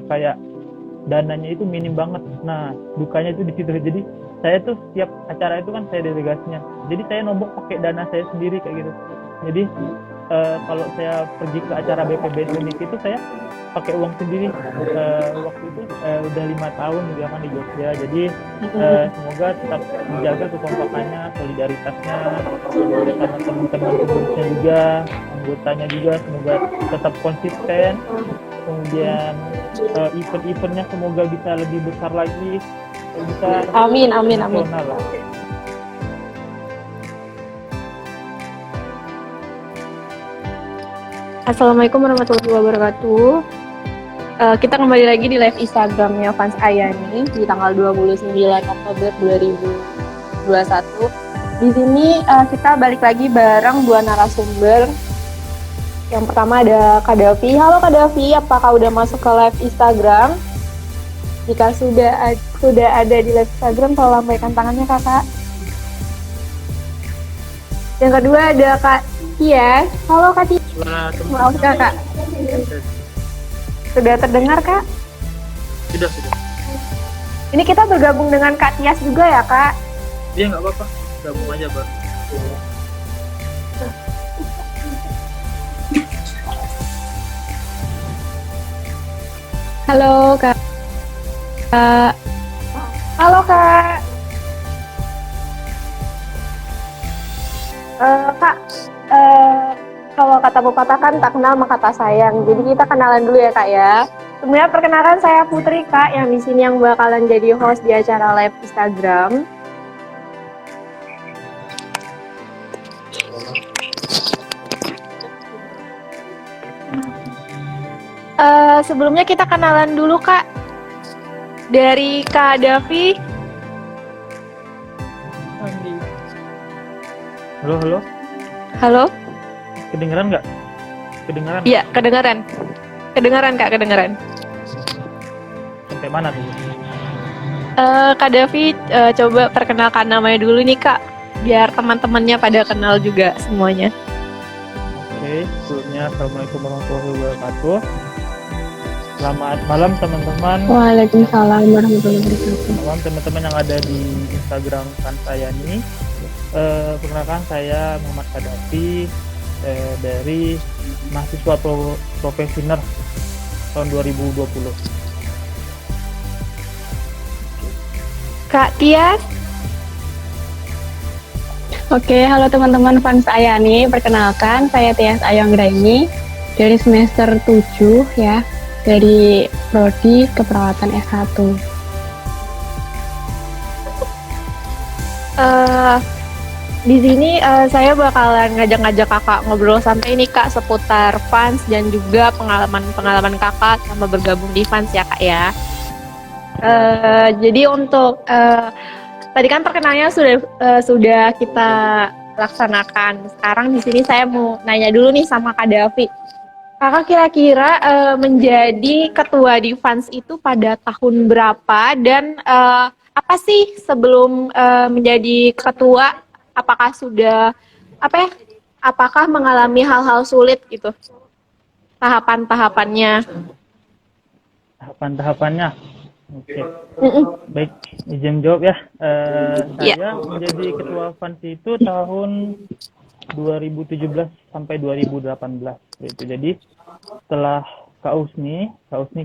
kayak dananya itu minim banget. Nah, dukanya itu di situ. Jadi saya tuh setiap acara itu kan saya delegasinya. Jadi saya nombok pakai dana saya sendiri kayak gitu. Jadi kalau saya pergi ke acara BPBS Unik itu saya pakai uang sendiri. Waktu itu udah 5 tahun juga kan di Jogja. Jadi semoga tetap menjaga kekompakannya, solidaritasnya sama teman-teman pengurusnya juga, anggotanya juga semoga tetap konsisten. Kemudian event-eventnya semoga bisa lebih besar lagi, bisa Amin, amin, amin. nasional lah. Assalamualaikum warahmatullahi wabarakatuh. Kita kembali lagi di live Instagramnya Fans Ayani di tanggal 29 Oktober 2021. Di sini kita balik lagi bareng dua narasumber. Yang pertama ada Kak Davi. Halo Kak Davi, apakah udah masuk ke live Instagram? Jika sudah ada di live Instagram, tolong lambaikan tangannya kakak. Yang kedua ada Kak Tia. Halo Kak Tia. Maaf kakak. Sudah terdengar kak? Sudah. Ini kita bergabung dengan Kak Tias juga ya kak? Iya nggak apa-apa, gabung aja Bang. Halo kak. Halo kak. Kak, kalau kata pepatah kan tak kenal maka tak sayang. Jadi kita kenalan dulu ya kak ya. Sebenarnya perkenalkan saya Putri kak, yang di sini yang bakalan jadi host di acara live Instagram. Sebelumnya kita kenalan dulu kak. Dari Kak Davi. Halo. Halo. Kedengeran nggak? Kedengeran? Iya, kedengaran. Kedengaran kak, kedengaran. Sampai mana tuh? Kak Davi, coba perkenalkan namanya dulu nih kak, biar teman-temannya pada kenal juga semuanya. Oke, sebelumnya Assalamualaikum warahmatullahi wabarakatuh. Selamat malam teman-teman. Waalaikumsalam warahmatullahi wabarakatuh. Malam teman-teman yang ada di Instagram Fans Ayani. Perkenalkan saya Muhammad Kadafi dari mahasiswa profesioner tahun 2020. Kak Tias. Oke, halo teman-teman Fans Ayani. Perkenalkan, saya Tias Ayanggraini dari semester 7 ya, dari Prodi Keperawatan S1. Di sini saya bakalan ngajak-ngajak kakak ngobrol santai nih kak seputar Fans dan juga pengalaman-pengalaman kakak sama bergabung di Fans ya kak ya. Jadi untuk tadi kan perkenalnya sudah kita laksanakan. Sekarang di sini saya mau nanya dulu nih sama Kak Davi. Kakak kira-kira menjadi ketua di Fans itu pada tahun berapa dan apa sih sebelum menjadi ketua? Apakah sudah apakah mengalami hal-hal sulit gitu? Tahapan-tahapannya. Tahapan-tahapannya. Oke. Baik, izin jawab ya. Saya menjadi ketua Fans itu tahun 2017 sampai 2018 gitu. Jadi setelah Kak Usni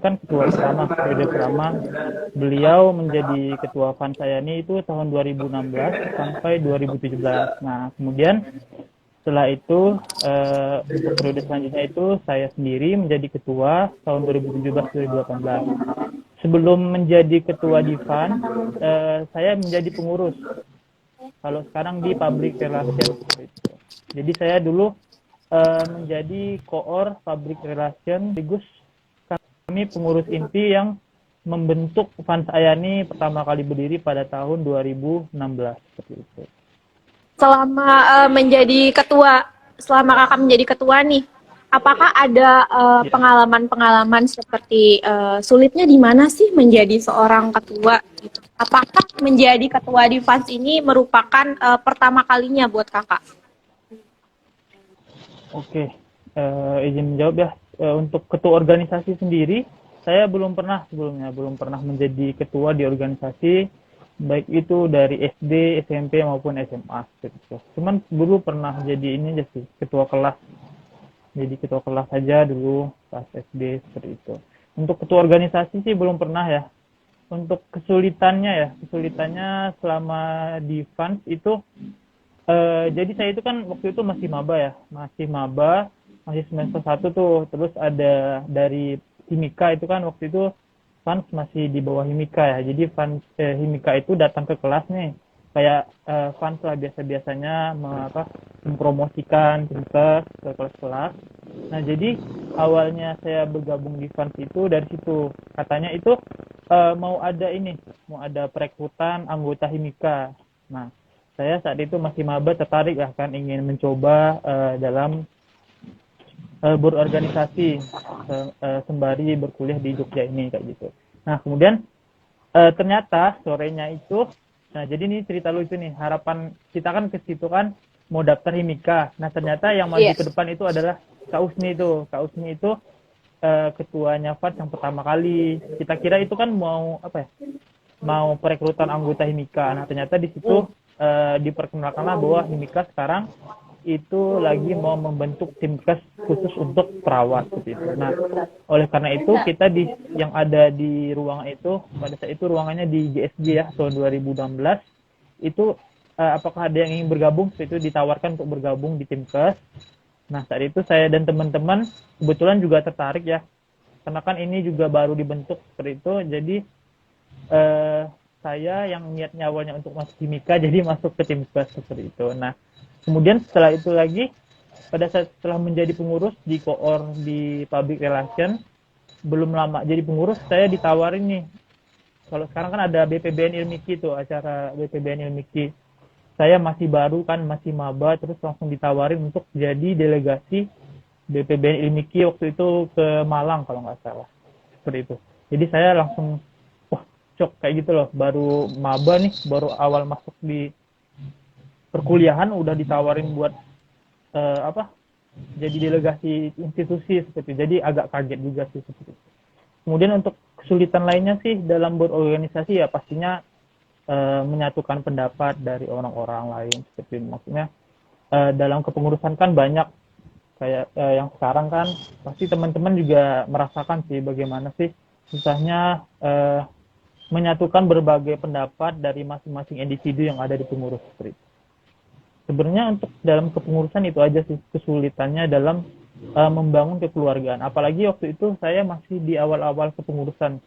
kan ketua pertama, periode pertama, beliau menjadi ketua Fans Ayani itu tahun 2016 sampai 2017. Nah, kemudian setelah itu untuk periode selanjutnya itu saya sendiri menjadi ketua tahun 2017-2018. Sebelum menjadi ketua di Fans, saya menjadi pengurus. Kalau sekarang di Public Relations gitu. Jadi saya dulu menjadi koor Public Relations, sekaligus kami pengurus inti yang membentuk Fans Ayani pertama kali berdiri pada tahun 2016 seperti itu. Selama kakak menjadi ketua nih, apakah ada pengalaman-pengalaman seperti sulitnya di mana sih menjadi seorang ketua? Gitu? Apakah menjadi ketua di Fans ini merupakan pertama kalinya buat kakak? Oke, izin menjawab ya. Untuk ketua organisasi sendiri, saya belum pernah sebelumnya, belum pernah menjadi ketua di organisasi, baik itu dari SD, SMP maupun SMA gitu. Cuman dulu pernah jadi ini aja sih, ketua kelas. Jadi ketua kelas saja dulu pas SD seperti itu. Untuk ketua organisasi sih belum pernah ya. Untuk kesulitannya selama di Fans itu, jadi saya itu kan waktu itu masih maba ya, masih semester 1 tuh. Terus ada dari Himika itu kan waktu itu Fans masih di bawah Himika ya. Jadi Himika itu datang ke kelas nih, kayak Fans lah biasa-biasanya mempromosikan Tinkers ke kelas-kelas. Nah jadi awalnya saya bergabung di Fans itu dari situ. Katanya itu mau ada perekrutan anggota Himika. Nah saya saat itu masih maba, tertarik ya kan, ingin mencoba dalam berorganisasi sembari berkuliah di Jogja ini kayak gitu. Nah kemudian ternyata sorenya itu, nah jadi ini cerita lucu nih, harapan kita kan ke situ kan mau daftar Himika. Nah ternyata yang maju ke depan itu adalah Kak Usni itu. Kak Usni itu ketuanya Fans yang pertama kali. Kita kira itu kan mau mau perekrutan anggota Himika. Nah ternyata di situ diperkenalkanlah bahwa Himika sekarang itu lagi mau membentuk timkes khusus untuk perawat seperti itu. Nah, oleh karena itu kita yang ada di ruangan itu, pada saat itu ruangannya di GSG ya, tahun 2016 itu apakah ada yang ingin bergabung, itu ditawarkan untuk bergabung di timkes. Nah, saat itu saya dan teman-teman kebetulan juga tertarik ya, karena kan ini juga baru dibentuk seperti itu, jadi saya yang niatnya awalnya untuk masuk Himika jadi masuk ke timkes seperti itu. Nah, kemudian setelah itu lagi, pada saat setelah menjadi pengurus di koor di public relation, belum lama jadi pengurus, saya ditawarin nih. Kalau sekarang kan ada BPBN Ilmiki tuh, acara BPBN Ilmiki. Saya masih baru kan, masih maba, terus langsung ditawarin untuk jadi delegasi BPBN Ilmiki waktu itu ke Malang kalau nggak salah. Seperti itu. Jadi saya langsung, wah cok kayak gitu loh, baru maba nih, baru awal masuk di perkuliahan udah ditawarin buat jadi delegasi institusi seperti itu. Jadi agak kaget juga sih seperti itu. Kemudian untuk kesulitan lainnya sih dalam berorganisasi ya pastinya menyatukan pendapat dari orang-orang lain seperti itu. Maksudnya dalam kepengurusan kan banyak kayak yang sekarang kan pasti teman-teman juga merasakan sih bagaimana sih susahnya menyatukan berbagai pendapat dari masing-masing individu yang ada di pengurus seperti itu. Sebenarnya untuk dalam kepengurusan itu aja sih kesulitannya dalam membangun kekeluargaan. Apalagi waktu itu saya masih di awal-awal kepengurusan.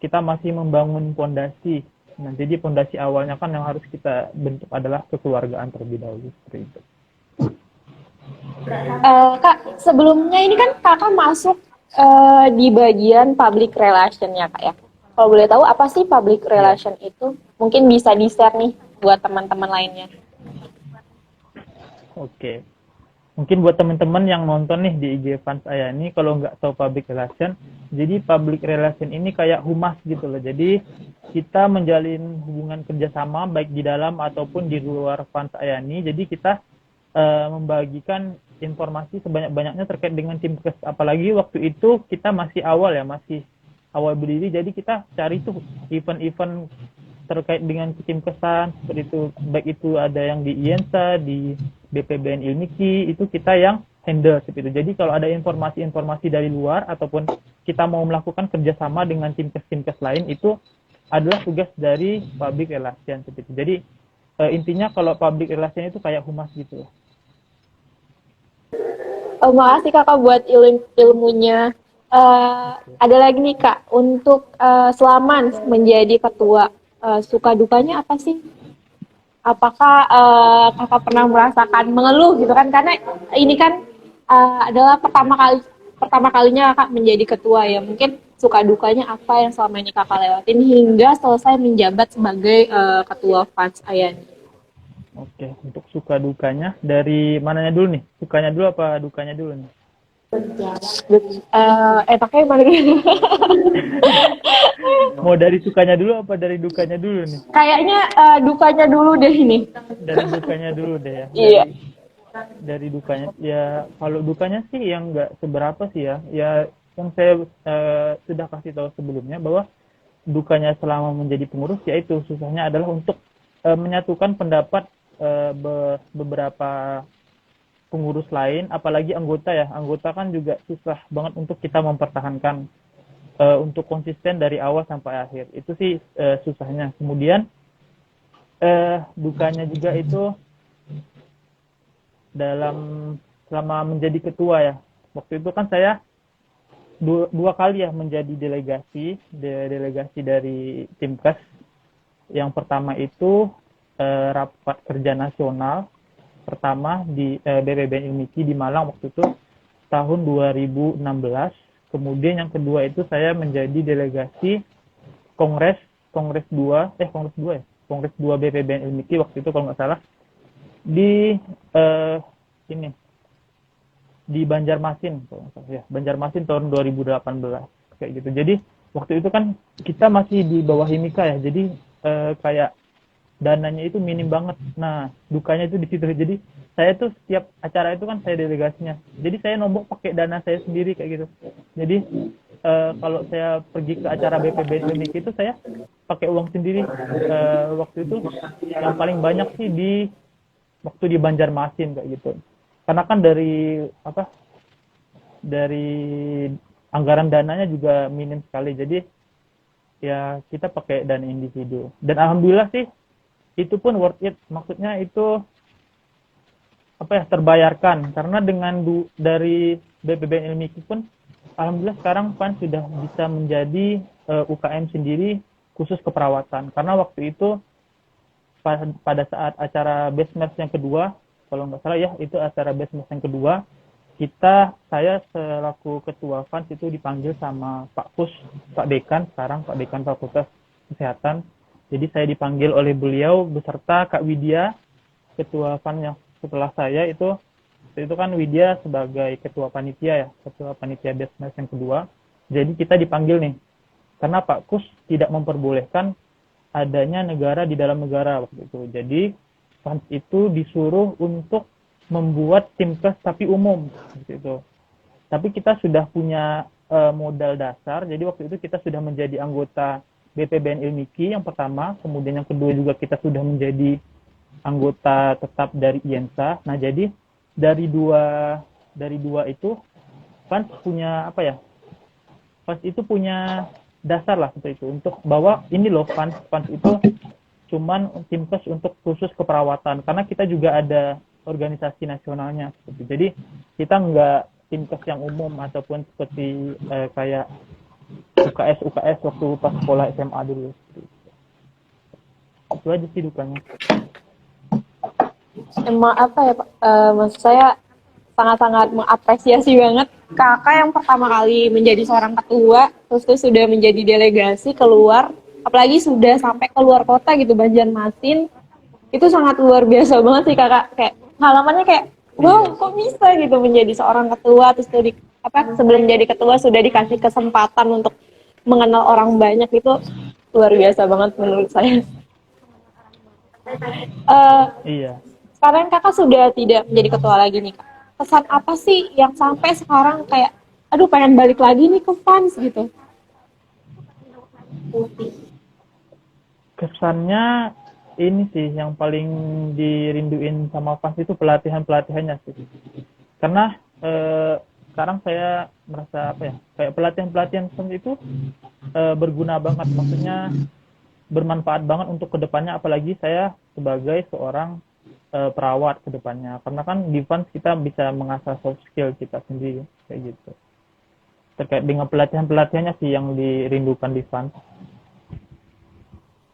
Kita masih membangun pondasi. Nah, jadi pondasi awalnya kan yang harus kita bentuk adalah kekeluargaan terlebih dahulu seperti itu. Kak, sebelumnya ini kan kakak masuk di bagian public relation ya kak ya. Kalau boleh tahu apa sih public relation itu? Mungkin bisa di-share nih buat teman-teman lainnya. Oke. Mungkin buat teman-teman yang nonton nih di IG Fans Ayani, kalau nggak tahu public relation, jadi public relation ini kayak humas gitu loh. Jadi kita menjalin hubungan kerjasama baik di dalam ataupun di luar Fans Ayani. Jadi kita membagikan informasi sebanyak-banyaknya terkait dengan timkes. Apalagi waktu itu kita masih awal awal berdiri. Jadi kita cari tuh event-event terkait dengan timkesan seperti itu, baik itu ada yang di IENSA, di BPBN Ilmiki, itu kita yang handle seperti itu. Jadi kalau ada informasi-informasi dari luar ataupun kita mau melakukan kerjasama dengan timkes lain, itu adalah tugas dari public relation seperti itu. Jadi intinya kalau public relation itu kayak humas gitu. Makasih kakak buat ilmunya. Ada lagi nih kak, untuk selama menjadi ketua, suka dukanya apa sih? Apakah kakak pernah merasakan mengeluh gitu kan? Karena ini kan adalah pertama kalinya kakak menjadi ketua ya. Mungkin suka dukanya apa yang selama ini kakak lewatin hingga selesai menjabat sebagai ketua Fans Ayani. Oke, untuk suka dukanya dari mananya dulu nih? Sukanya dulu apa dukanya dulu nih? Pakai mana dulu? Mau dari sukanya dulu apa dari dukanya dulu nih? Kayaknya dukanya dulu deh ini. Dari dukanya dulu deh ya. Iya. Dari dukanya ya, kalau dukanya sih yang nggak seberapa sih ya. Ya yang saya sudah kasih tahu sebelumnya, bahwa dukanya selama menjadi pengurus yaitu susahnya adalah untuk menyatukan pendapat beberapa pengurus lain, apalagi anggota ya. Anggota kan juga susah banget untuk kita mempertahankan untuk konsisten dari awal sampai akhir. Itu sih susahnya. Kemudian dukanya juga itu selama menjadi ketua ya. Waktu itu kan saya dua kali ya menjadi delegasi dari Timkes. Yang pertama itu rapat kerja nasional pertama di BPBN Ilmiki di Malang waktu itu tahun 2016. Kemudian yang kedua itu saya menjadi delegasi Kongres 2 BPBN Ilmiki waktu itu kalau nggak salah di di Banjarmasin, Banjarmasin tahun 2018 kayak gitu. Jadi waktu itu kan kita masih di bawah Himika ya, jadi kayak dananya itu minim banget. Nah dukanya itu di situ. Jadi saya tuh setiap acara itu kan saya delegasinya, jadi saya nombok pakai dana saya sendiri kayak gitu. Jadi kalau saya pergi ke acara BPBN Ilmiki itu saya pakai uang sendiri. Waktu itu yang paling banyak sih waktu di Banjarmasin kayak gitu. Karena kan dari anggaran dananya juga minim sekali, jadi ya kita pakai dana individu. Dan alhamdulillah sih itu pun worth it, maksudnya itu terbayarkan, karena dengan dari BPBN Ilmiki pun alhamdulillah sekarang PAN sudah bisa menjadi UKM sendiri khusus keperawatan. Karena waktu itu pada saat acara Besmers yang kedua, kalau nggak salah ya, itu acara Besmers yang kedua, saya selaku ketua FANS itu dipanggil sama Pak Kus, Pak Dekan, sekarang Pak Dekan Fakultas Kesehatan. Jadi saya dipanggil oleh beliau beserta Kak Widya, ketua FANS yang setelah saya itu kan Widya sebagai ketua panitia ya, ketua panitia Besmers yang kedua. Jadi kita dipanggil nih, karena Pak Kus tidak memperbolehkan adanya negara di dalam negara waktu itu. Jadi FANS itu disuruh untuk membuat Timkes tapi umum gitu. Tapi kita sudah punya modal dasar. Jadi waktu itu kita sudah menjadi anggota BPBN Ilmiki yang pertama, kemudian yang kedua juga kita sudah menjadi anggota tetap dari IENSA. Nah, jadi dari dua itu FANS punya FANS itu punya dasar lah seperti itu untuk bahwa ini loh FANS itu cuman Timkes untuk khusus keperawatan, karena kita juga ada organisasi nasionalnya seperti. Jadi kita nggak Timkes yang umum ataupun seperti kayak UKS waktu pas sekolah SMA dulu. Itu aja sih dukanya. Emang Pak, maksud saya sangat-sangat mengapresiasi banget kakak yang pertama kali menjadi seorang ketua, terus sudah menjadi delegasi keluar, apalagi sudah sampai keluar kota gitu, Banjarmasin. Itu sangat luar biasa banget sih kakak, kayak pengalamannya kayak wow, kok bisa gitu menjadi seorang ketua, terus sebelum jadi ketua sudah dikasih kesempatan untuk mengenal orang banyak. Itu luar biasa banget menurut saya. Iya. Sekarang kakak sudah tidak menjadi ketua lagi nih kak. Pesan apa sih yang sampai sekarang kayak aduh pengen balik lagi nih ke FANS gitu? Kesannya ini sih yang paling dirinduin sama FANS itu pelatihannya sih. Karena sekarang saya merasa kayak pelatihan seperti itu berguna banget, maksudnya bermanfaat banget untuk kedepannya, apalagi saya sebagai seorang perawat kedepannya, karena kan di FANS kita bisa mengasah soft skill kita sendiri kayak gitu. Terkait dengan pelatihannya sih yang dirindukan di FANS.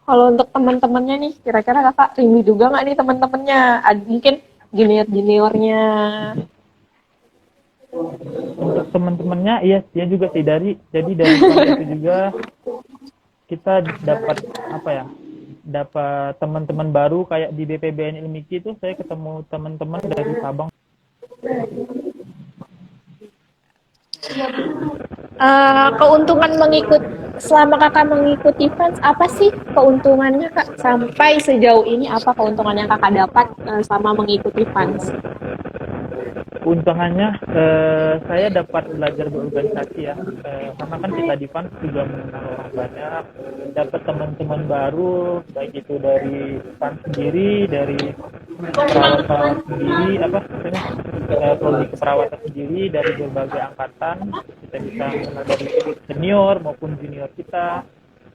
Kalau untuk teman-temannya nih, kira-kira kakak rindu juga nggak nih teman-temannya? Mungkin juniornya. Untuk teman-temannya iya juga sih, jadi dari FANS itu juga kita dapat dapat teman-teman baru. Kayak di BPBN Ilmiki itu saya ketemu teman-teman dari Sabang. Keuntungan selama kakak mengikuti FANS, apa sih keuntungannya kak? Sampai sejauh ini apa keuntungan yang kakak dapat selama mengikuti FANS? keuntungannya saya dapat belajar berorganisasi ya, karena kan kita di FANS juga mengenal orang banyak, dapat teman-teman baru, baik itu dari FANS sendiri, dari perawat-perawat sendiri, prodi keperawatan sendiri, dari berbagai angkatan. Kita bisa mengenal dari senior maupun junior kita.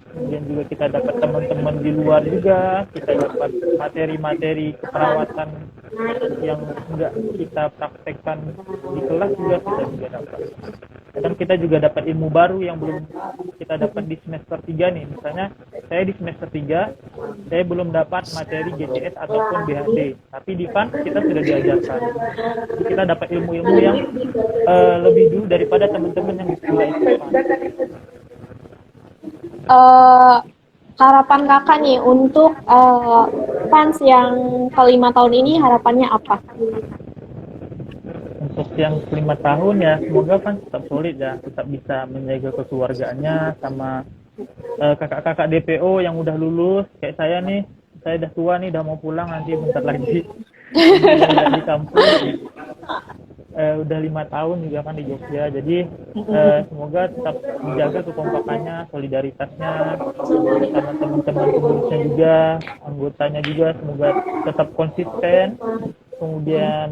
Kemudian juga kita dapat teman-teman di luar juga, kita dapat materi-materi keperawatan yang enggak kita praktekkan di kelas juga kita juga dapat. Dan kita juga dapat ilmu baru yang belum kita dapat di semester 3 nih. Misalnya saya di semester 3, saya belum dapat materi GCS ataupun BHD, tapi di FAN kita sudah diajarkan. Jadi kita dapat ilmu-ilmu yang lebih dulu daripada teman-teman yang di sekolah itu. Harapan kakak nih untuk fans yang ke-5 tahun ini, harapannya apa? Untuk yang 5 tahun ya, semoga fans tetap solid ya, tetap bisa menjaga kekeluargaannya sama kakak-kakak DPO yang udah lulus kayak saya nih. Saya udah tua nih, udah mau pulang nanti bentar lagi. Udah di kampus. Udah 5 tahun juga kan di Jogja, jadi semoga tetap dijaga kekompakannya, solidaritasnya sama teman-teman pengurusnya juga, anggotanya juga, semoga tetap konsisten. Kemudian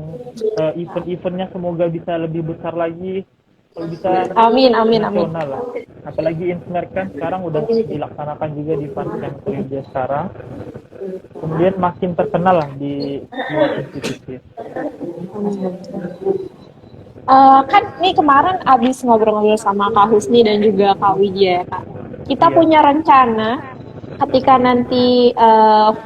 event-eventnya semoga bisa lebih besar lagi, kalau bisa Amin. nasional lah. Apalagi Insmerk kan sekarang udah dilaksanakan juga di FANS yang kerja sekarang, kemudian makin terkenal lah di luar institusi. Kan nih kemarin abis ngobrol-ngobrol sama Kak Husni dan juga Kak Widya ya Kak. Kita punya rencana ketika nanti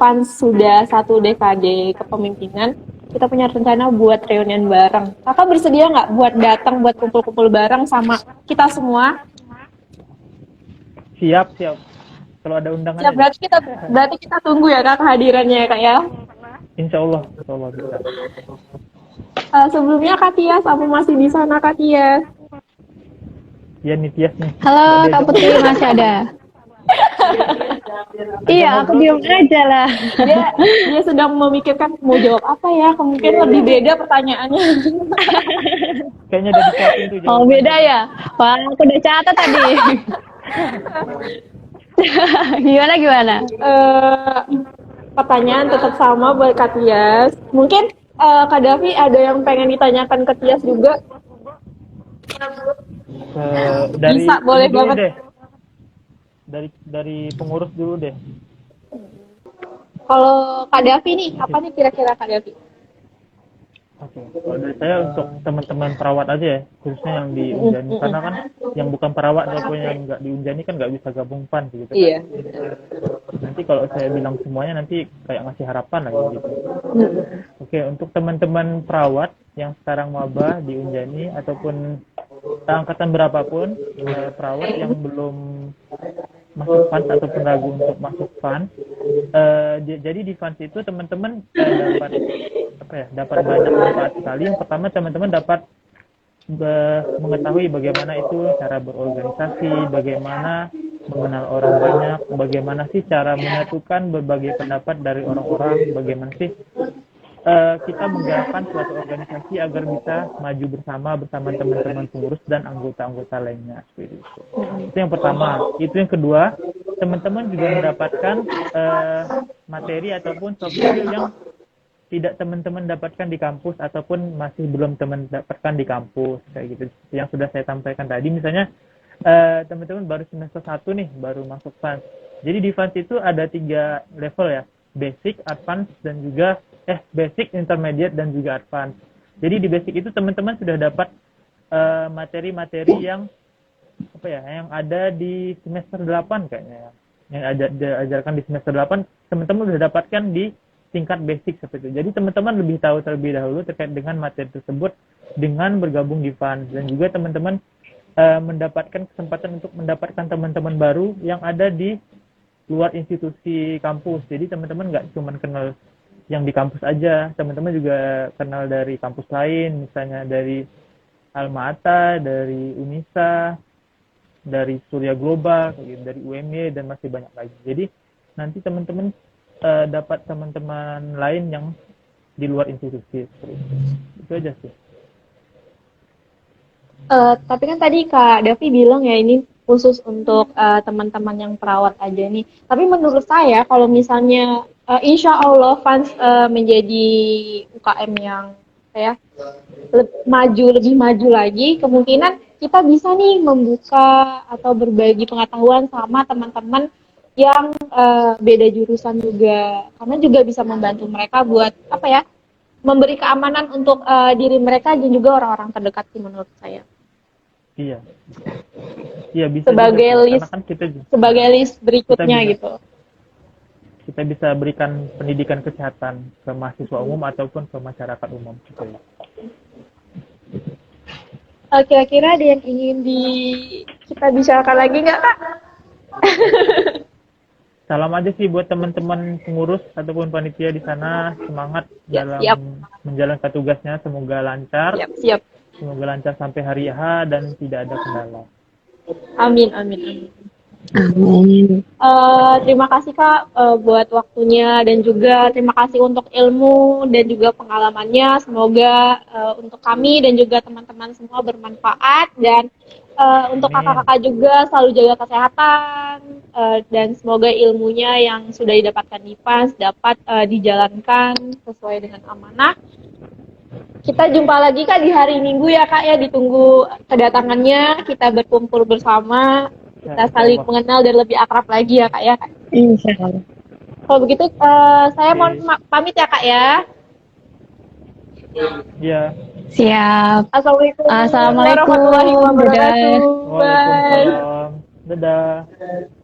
fans sudah 1 dekade kepemimpinan, kita punya rencana buat reunian bareng. Kakak bersedia nggak buat datang buat kumpul-kumpul bareng sama kita semua? Siap. Kalau ada undangan. Ya, berarti kita tunggu ya Kak kehadirannya ya Kak ya. Insya Allah bisa. Sebelumnya Kak Tias, apa masih di sana Kak Tias? Ya nih Tias nih. Halo Kak Putri, masih ada. Iya, aku diam aja lah. Dia sedang memikirkan mau jawab apa ya, kemungkinan lebih beda pertanyaannya. Kayaknya udah disiapin tuh jawabannya. Oh beda ya? Wah, aku udah catat tadi. Gimana? Pertanyaan tetap sama buat Kak Tias. Mungkin Kak Davi ada yang pengen ditanyakan ke Tias juga? Bisa, boleh banget. Deh. Dari pengurus dulu deh. Kalau Kak Davi nih, apa nih kira-kira Kak Davi? Oke. Kalau dari saya untuk teman-teman perawat aja ya, khususnya yang di Unjani, karena kan yang bukan perawat ataupun yang nggak di Unjani kan nggak bisa gabung PAN gitu. Iya. Nanti kalau saya bilang semuanya nanti kayak ngasih harapan lagi gitu. Oke, untuk teman-teman perawat yang sekarang maba di Unjani ataupun angkatan berapapun, perawat yang belum masuk FANS ataupun ragu untuk masuk FANS, jadi di FANS itu teman-teman dapat banyak manfaat sekali. Yang pertama, teman-teman dapat mengetahui bagaimana itu cara berorganisasi, bagaimana mengenal orang banyak, bagaimana sih cara menyatukan berbagai pendapat dari orang-orang, bagaimana sih kita menggerakkan suatu organisasi agar bisa maju bersama teman-teman pengurus dan anggota-anggota lainnya. Seperti itu. Itu yang pertama. Itu yang kedua, teman-teman juga mendapatkan materi ataupun soft skill yang tidak teman-teman dapatkan di kampus ataupun masih belum teman dapatkan di kampus, kayak gitu. Yang sudah saya sampaikan tadi, misalnya teman-teman baru semester 1 nih, baru masuk FANS. Jadi di FANS itu ada 3 level ya, basic, advance, dan juga basic, intermediate, dan juga advance. Jadi di basic itu teman-teman sudah dapat materi-materi yang yang ada di semester 8 kayaknya ya. Yang diajarkan di semester 8, teman-teman sudah dapatkan di tingkat basic seperti itu. Jadi teman-teman lebih tahu terlebih dahulu terkait dengan materi tersebut dengan bergabung di FANS, dan juga teman-teman mendapatkan kesempatan untuk mendapatkan teman-teman baru yang ada di luar institusi kampus. Jadi teman-teman nggak cuma kenal yang di kampus aja, teman-teman juga kenal dari kampus lain, misalnya dari Alma-Ata, dari Unisa, dari Surya Global, dari UMY, dan masih banyak lagi. Jadi nanti teman-teman dapat teman-teman lain yang di luar institusi. Itu aja sih. Tapi kan tadi Kak Davi bilang ya ini khusus untuk teman-teman yang perawat aja nih. Tapi menurut saya kalau misalnya insya Allah Fans menjadi UKM yang ya maju lebih maju lagi, kemungkinan kita bisa nih membuka atau berbagi pengetahuan sama teman-teman yang beda jurusan juga, karena juga bisa membantu mereka buat apa ya, memberi keamanan untuk diri mereka dan juga orang-orang terdekat sih menurut saya. Iya. Iya bisa Sebagai juga, Kak. list Karena kan sebagai list berikutnya bisa, gitu. kita bisa berikan pendidikan kesehatan ke mahasiswa umum ataupun ke masyarakat umum gitu ya. Kira-kira ada yang ingin kita bicarakan lagi nggak Kak? Salam aja sih buat teman-teman pengurus ataupun panitia di sana, semangat Ya, dalam siap. menjalankan tugasnya, semoga lancar, Siap. semoga lancar sampai hari H dan tidak ada kendala. Amin. Amin. Terima kasih Kak buat waktunya dan juga terima kasih untuk ilmu dan juga pengalamannya. Semoga untuk kami dan juga teman-teman semua bermanfaat dan untuk Amin. kakak-kakak juga selalu jaga kesehatan dan semoga ilmunya yang sudah didapatkan di PANS dapat dijalankan sesuai dengan amanah. Kita jumpa lagi Kak di hari Minggu ya Kak ya, ditunggu kedatangannya, kita berkumpul bersama, kita saling mengenal dan lebih akrab lagi ya Kak ya. Insya Allah. Kalau begitu saya mohon pamit ya Kak ya. Iya. Siap. Assalamualaikum Assalamualaikum. warahmatullahi wabarakatuh. Dadah. Bye. Waalaikumsalam. Dadah.